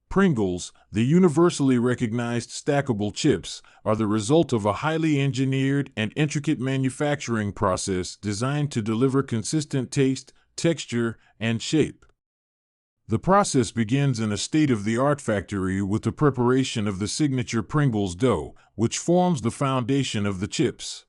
Pringles, the universally recognized stackable chips, are the result of a highly engineered and intricate manufacturing process designed to deliver consistent taste, texture, and shape. The process begins in a state-of-the-art factory with the preparation of the signature Pringles dough, which forms the foundation of the chips.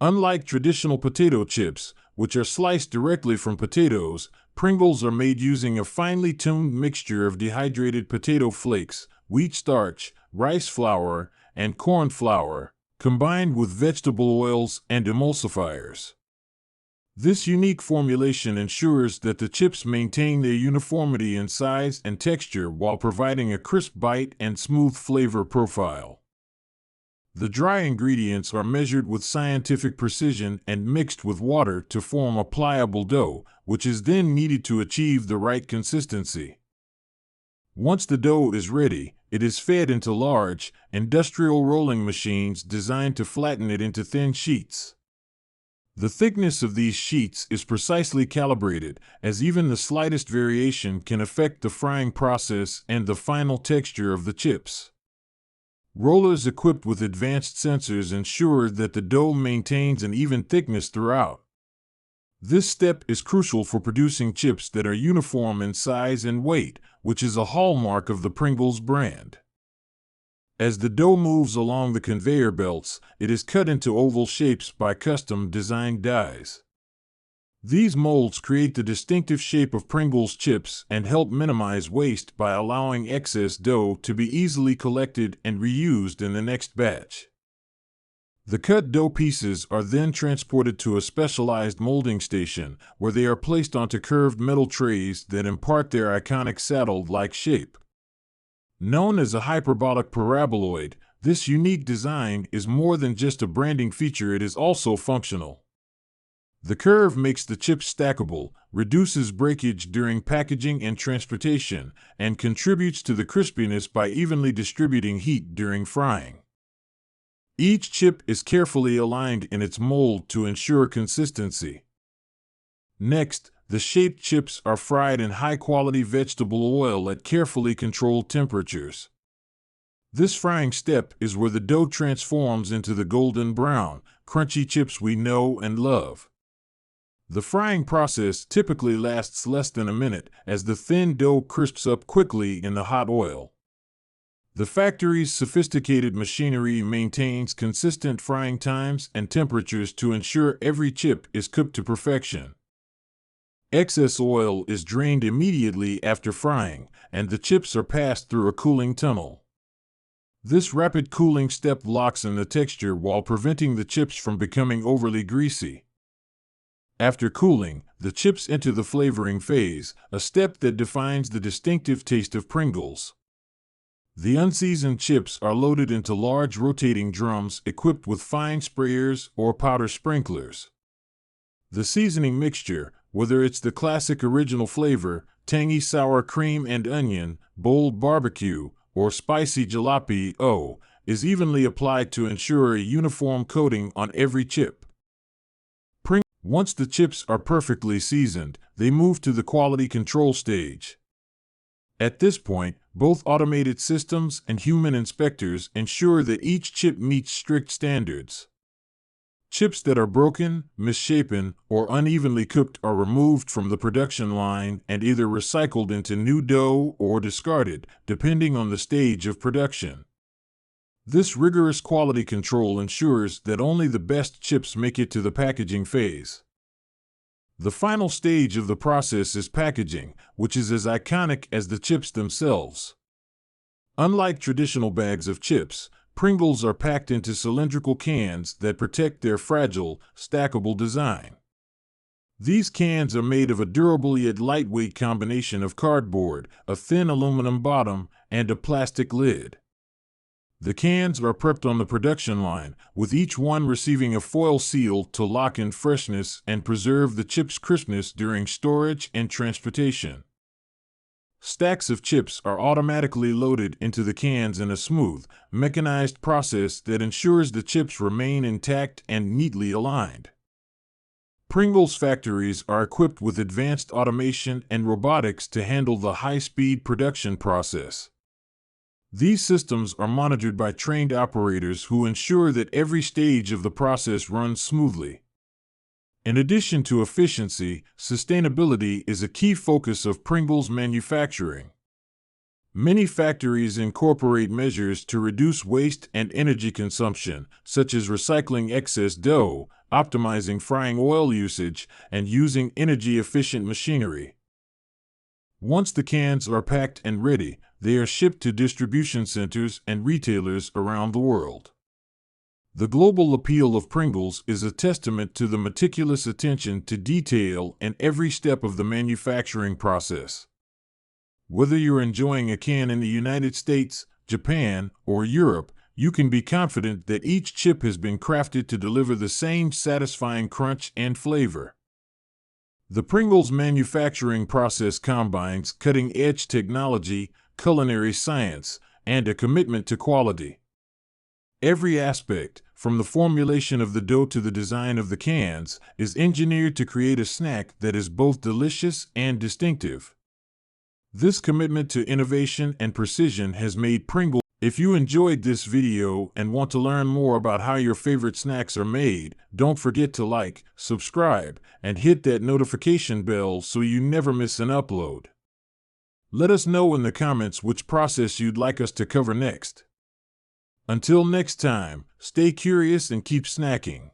Unlike traditional potato chips, which are sliced directly from potatoes, Pringles are made using a finely tuned mixture of dehydrated potato flakes, wheat starch, rice flour, and corn flour, combined with vegetable oils and emulsifiers. This unique formulation ensures that the chips maintain their uniformity in size and texture while providing a crisp bite and smooth flavor profile. The dry ingredients are measured with scientific precision and mixed with water to form a pliable dough, which is then kneaded to achieve the right consistency. Once the dough is ready, it is fed into large, industrial rolling machines designed to flatten it into thin sheets. The thickness of these sheets is precisely calibrated, as even the slightest variation can affect the frying process and the final texture of the chips. Rollers equipped with advanced sensors ensure that the dough maintains an even thickness throughout. This step is crucial for producing chips that are uniform in size and weight, which is a hallmark of the Pringles brand. As the dough moves along the conveyor belts, it is cut into oval shapes by custom-designed dies. These molds create the distinctive shape of Pringles chips and help minimize waste by allowing excess dough to be easily collected and reused in the next batch. The cut dough pieces are then transported to a specialized molding station, where they are placed onto curved metal trays that impart their iconic saddle-like shape. Known as a hyperbolic paraboloid, this unique design is more than just a branding feature, it is also functional. The curve makes the chips stackable, reduces breakage during packaging and transportation, and contributes to the crispiness by evenly distributing heat during frying. Each chip is carefully aligned in its mold to ensure consistency. Next, the shaped chips are fried in high-quality vegetable oil at carefully controlled temperatures. This frying step is where the dough transforms into the golden brown, crunchy chips we know and love. The frying process typically lasts less than a minute, as the thin dough crisps up quickly in the hot oil. The factory's sophisticated machinery maintains consistent frying times and temperatures to ensure every chip is cooked to perfection. Excess oil is drained immediately after frying, and the chips are passed through a cooling tunnel. This rapid cooling step locks in the texture while preventing the chips from becoming overly greasy. After cooling, the chips enter the flavoring phase, a step that defines the distinctive taste of Pringles. The unseasoned chips are loaded into large rotating drums equipped with fine sprayers or powder sprinklers. The seasoning mixture, whether it's the classic original flavor, tangy sour cream and onion, bold barbecue, or spicy jalapeno, is evenly applied to ensure a uniform coating on every chip. Once the chips are perfectly seasoned, they move to the quality control stage. At this point, both automated systems and human inspectors ensure that each chip meets strict standards. Chips that are broken, misshapen, or unevenly cooked are removed from the production line and either recycled into new dough or discarded, depending on the stage of production. This rigorous quality control ensures that only the best chips make it to the packaging phase. The final stage of the process is packaging, which is as iconic as the chips themselves. Unlike traditional bags of chips, Pringles are packed into cylindrical cans that protect their fragile, stackable design. These cans are made of a durable yet lightweight combination of cardboard, a thin aluminum bottom, and a plastic lid. The cans are prepped on the production line, with each one receiving a foil seal to lock in freshness and preserve the chip's crispness during storage and transportation. Stacks of chips are automatically loaded into the cans in a smooth, mechanized process that ensures the chips remain intact and neatly aligned. Pringles factories are equipped with advanced automation and robotics to handle the high-speed production process. These systems are monitored by trained operators who ensure that every stage of the process runs smoothly. In addition to efficiency, sustainability is a key focus of Pringles manufacturing. Many factories incorporate measures to reduce waste and energy consumption, such as recycling excess dough, optimizing frying oil usage, and using energy-efficient machinery. Once the cans are packed and ready, they are shipped to distribution centers and retailers around the world. The global appeal of Pringles is a testament to the meticulous attention to detail in every step of the manufacturing process. Whether you're enjoying a can in the United States, Japan, or Europe, you can be confident that each chip has been crafted to deliver the same satisfying crunch and flavor. The Pringles manufacturing process combines cutting-edge technology, culinary science, and a commitment to quality. Every aspect, from the formulation of the dough to the design of the cans, is engineered to create a snack that is both delicious and distinctive. This commitment to innovation and precision has made Pringles. If you enjoyed this video and want to learn more about how your favorite snacks are made, don't forget to like, subscribe, and hit that notification bell so you never miss an upload. Let us know in the comments which process you'd like us to cover next. Until next time, stay curious and keep snacking.